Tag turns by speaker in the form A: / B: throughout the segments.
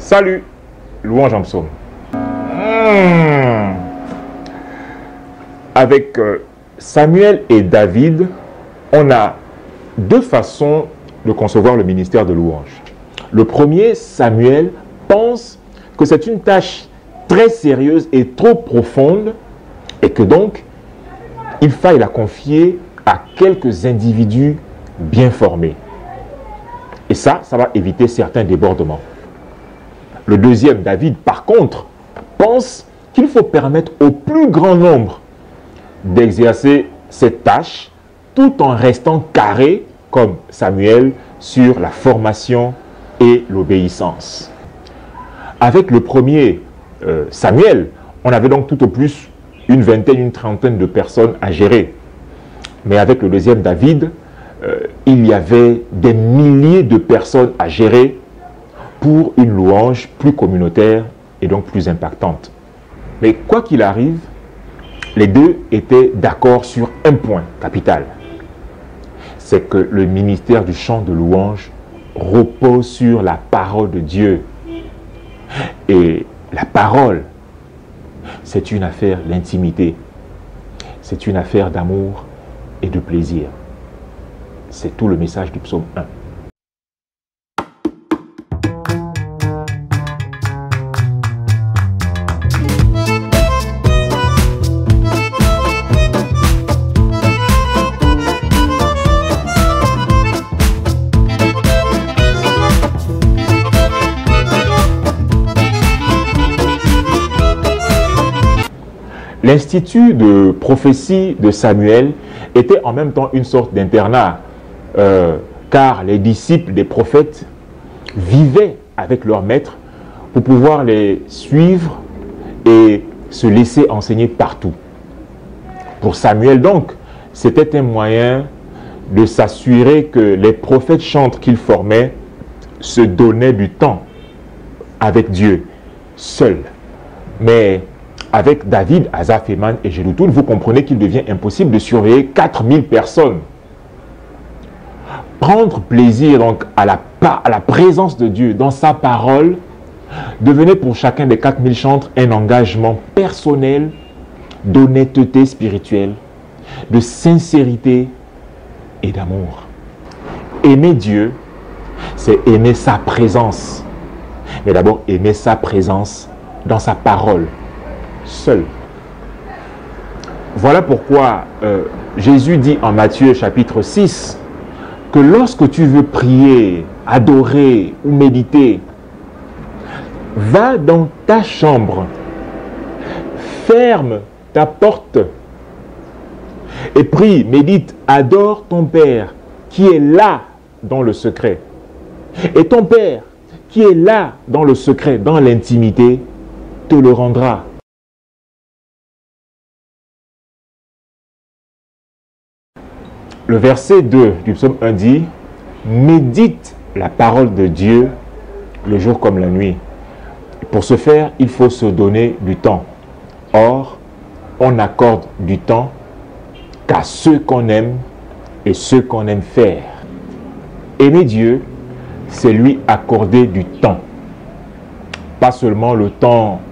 A: Salut, louange en psaume. Avec Samuel et David, on a deux façons de concevoir le ministère de louange. Le premier, Samuel pense que c'est une tâche très sérieuse et trop profonde et que donc il faille la confier à quelques individus bien formés. Et ça va éviter certains débordements. Le deuxième, David, par contre, pense qu'il faut permettre au plus grand nombre d'exercer cette tâche tout en restant carré, comme Samuel, sur la formation et l'obéissance. Avec le premier, Samuel, on avait donc tout au plus une vingtaine, une trentaine de personnes à gérer. Mais avec le deuxième, David, il y avait des milliers de personnes à gérer pour une louange plus communautaire et donc plus impactante. Mais quoi qu'il arrive, les deux étaient d'accord sur un point capital. C'est que le ministère du chant de louange repose sur la parole de Dieu. Et la parole, c'est une affaire d'intimité. C'est une affaire d'amour et de plaisir. C'est tout le message du psaume 1. L'institut de prophétie de Samuel était en même temps une sorte d'internat, car les disciples des prophètes vivaient avec leur maître pour pouvoir les suivre et se laisser enseigner partout. Pour Samuel donc, c'était un moyen de s'assurer que les prophètes chantres qu'il formait se donnaient du temps avec Dieu, seul. Mais avec David, Asaph, Héman et Jeduthun, vous comprenez qu'il devient impossible de surveiller 4000 personnes. Prendre plaisir donc à la présence de Dieu dans sa parole devenait pour chacun des 4000 chantres un engagement personnel d'honnêteté spirituelle, de sincérité et d'amour. Aimer Dieu, c'est aimer sa présence. Mais d'abord, aimer sa présence dans sa parole. Seul. Voilà pourquoi Jésus dit en Matthieu chapitre 6 que lorsque tu veux prier, adorer ou méditer, va dans ta chambre, ferme ta porte et prie, médite, adore ton Père qui est là dans le secret. Et ton Père qui est là dans le secret, dans l'intimité, te le rendra. Le verset 2 du psaume 1 dit « Médite la parole de Dieu le jour comme la nuit. » Pour ce faire, il faut se donner du temps. Or, on n'accorde du temps qu'à ceux qu'on aime et ceux qu'on aime faire. Aimer Dieu, c'est lui accorder du temps. Pas seulement le temps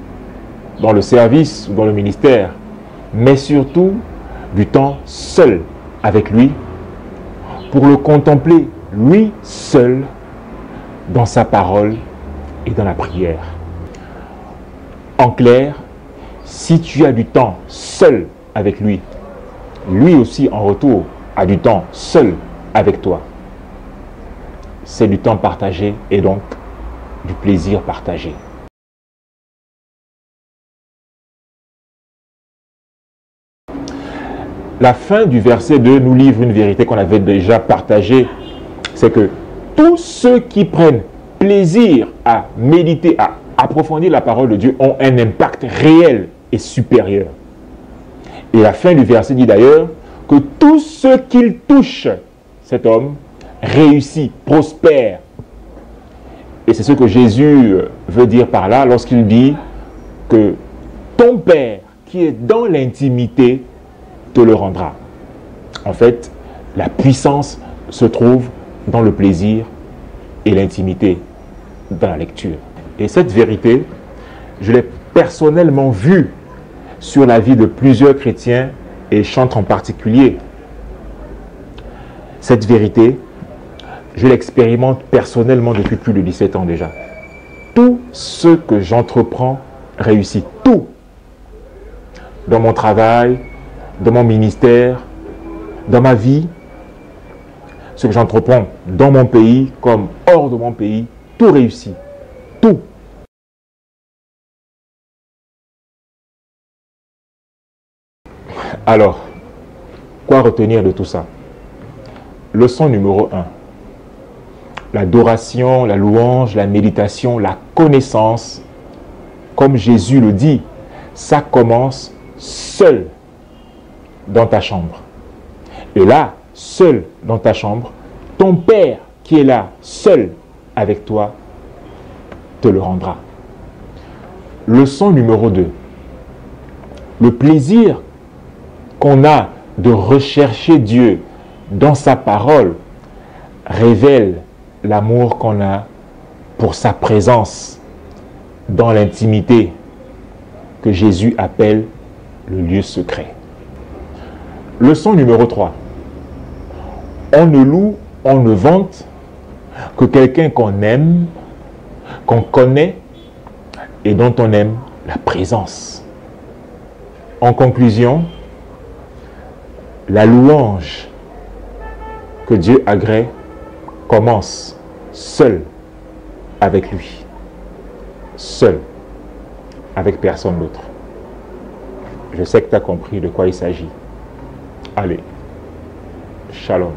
A: dans le service ou dans le ministère, mais surtout du temps seul avec lui, pour le contempler, lui seul, dans sa parole et dans la prière. En clair, si tu as du temps seul avec lui, lui aussi en retour a du temps seul avec toi. C'est du temps partagé et donc du plaisir partagé. La fin du verset 2 nous livre une vérité qu'on avait déjà partagée. C'est que tous ceux qui prennent plaisir à méditer, à approfondir la parole de Dieu ont un impact réel et supérieur. Et la fin du verset dit d'ailleurs que tous ceux qu'il touche, cet homme, réussit, prospère. Et c'est ce que Jésus veut dire par là lorsqu'il dit que ton Père qui est dans l'intimité te le rendra. En fait, la puissance se trouve dans le plaisir et l'intimité dans la lecture. Et cette vérité, je l'ai personnellement vue sur la vie de plusieurs chrétiens et chantres en particulier. Cette vérité, je l'expérimente personnellement depuis plus de 17 ans déjà. Tout ce que j'entreprends réussit. Tout. Dans mon travail, dans mon ministère, dans ma vie, ce que j'entreprends dans mon pays comme hors de mon pays, tout réussit. Tout. Alors, quoi retenir de tout ça? Leçon numéro 1. L'adoration, la louange, la méditation, la connaissance, comme Jésus le dit, ça commence seul dans ta chambre. Et là, seul dans ta chambre, ton Père qui est là, seul avec toi, te le rendra. Leçon numéro 2. Le plaisir qu'on a de rechercher Dieu dans sa parole révèle l'amour qu'on a pour sa présence dans l'intimité que Jésus appelle le lieu secret. Leçon numéro 3. On ne loue, on ne vante que quelqu'un qu'on aime, qu'on connaît et dont on aime la présence. En conclusion, la louange que Dieu agrée commence seul avec lui. Seul, avec personne d'autre. Je sais que tu as compris de quoi il s'agit. Allez, shalom.